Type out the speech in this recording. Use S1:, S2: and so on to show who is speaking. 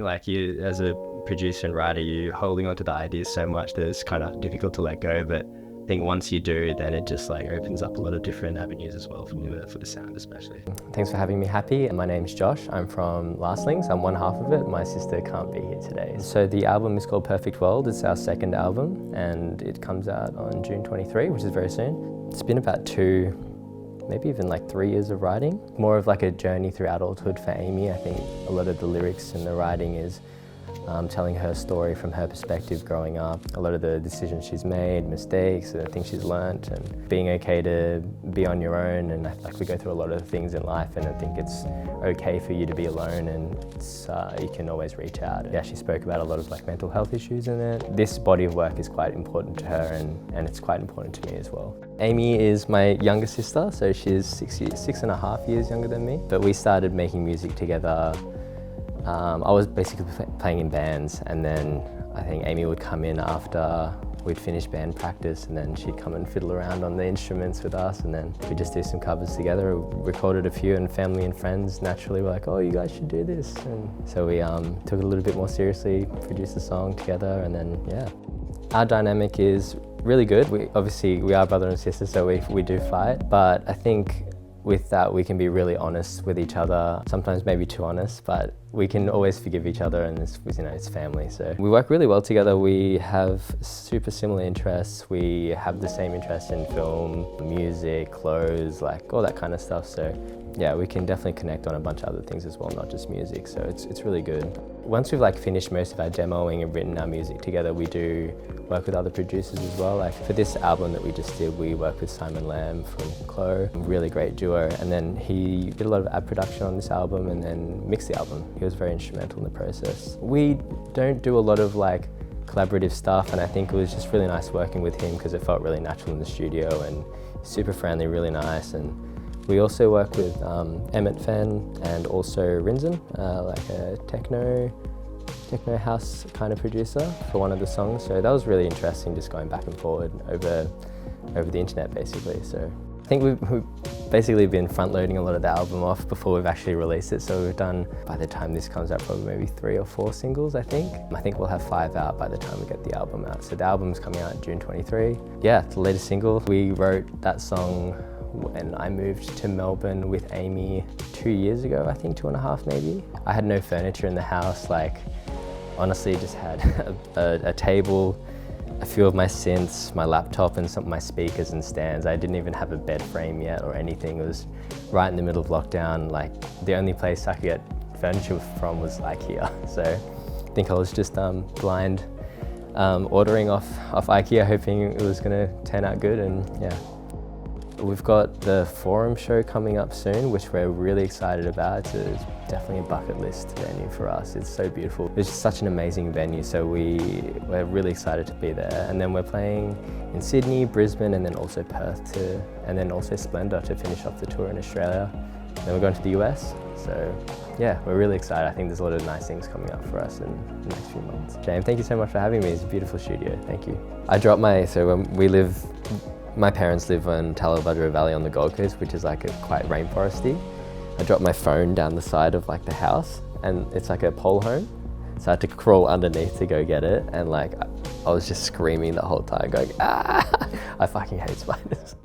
S1: Like you, as a producer and writer, you're holding onto the ideas so much that it's kind of difficult to let go. But I think once you do, then it just like opens up a lot of different avenues as well for the sound, especially.
S2: Thanks for having me, Happy. My name's Josh. I'm from Lastlings. I'm one half of it. My sister can't be here today. So the album is called Perfect World. It's our second album, and it comes out on June 23, which is very soon. It's been about maybe even like 3 years of writing. More of like a journey through adulthood for Amy. I think a lot of the lyrics and the writing is telling her story from her perspective growing up. A lot of the decisions she's made, mistakes, the things she's learnt, and being okay to be on your own. And like we go through a lot of things in life, and I think it's okay for you to be alone, and you can always reach out. Yeah, she spoke about a lot of like mental health issues in it. This body of work is quite important to her, and it's quite important to me as well. Amy is my younger sister, so she's 6.5 years younger than me. But we started making music together. I was basically playing in bands, and then I think Amy would come in after we'd finished band practice, and then she'd come and fiddle around on the instruments with us, and then we'd just do some covers together. We recorded a few, and family and friends naturally were like, oh, you guys should do this. And so we took it a little bit more seriously, produced a song together, and then yeah. Our dynamic is really good. We are brother and sister, so we do fight, but I think with that, we can be really honest with each other, sometimes maybe too honest, but we can always forgive each other, and it's family. So we work really well together. We have super similar interests. We have the same interest in film, music, clothes, like all that kind of stuff. So yeah, we can definitely connect on a bunch of other things as well, not just music. So it's really good. Once we've like finished most of our demoing and written our music together, we do work with other producers as well. Like for this album that we just did, we worked with Simon Lamb from Clo, a really great duo. And then he did a lot of ad production on this album and then mixed the album. He was very instrumental in the process. We don't do a lot of like collaborative stuff, and I think it was just really nice working with him because it felt really natural in the studio, and super friendly, really nice. And we also work with Emmett Fenn and also Rinzen, like a techno house kind of producer for one of the songs. So that was really interesting, just going back and forward over the internet basically. So I think we've basically been front loading a lot of the album off before we've actually released it. So we've done, by the time this comes out, probably maybe 3 or 4 singles, I think. I think we'll have 5 out by the time we get the album out. So the album's coming out June 23. Yeah, the latest single. We wrote that song when I moved to Melbourne with Amy 2 years ago, I think 2.5 maybe. I had no furniture in the house, like honestly just had a table, a few of my synths, my laptop, and some of my speakers and stands. I didn't even have a bed frame yet or anything. It was right in the middle of lockdown. Like the only place I could get furniture from was IKEA. So I think I was just blind ordering off IKEA, hoping it was gonna turn out good, and yeah. We've got the Forum show coming up soon, which we're really excited about. It's definitely a bucket list venue for us. It's so beautiful. It's just such an amazing venue, so we're really excited to be there. And then we're playing in Sydney, Brisbane, and then also Perth and then also Splendour to finish off the tour in Australia. Then we're going to the US. So yeah, we're really excited. I think there's a lot of nice things coming up for us in the next few months. James, thank you so much for having me. It's a beautiful studio. Thank you. My parents live on Talawabudra Valley on the Gold Coast, which is like quite rainforesty. I dropped my phone down the side of like the house, and it's like a pole home. So I had to crawl underneath to go get it, and like I was just screaming the whole time going, ah! I fucking hate spiders.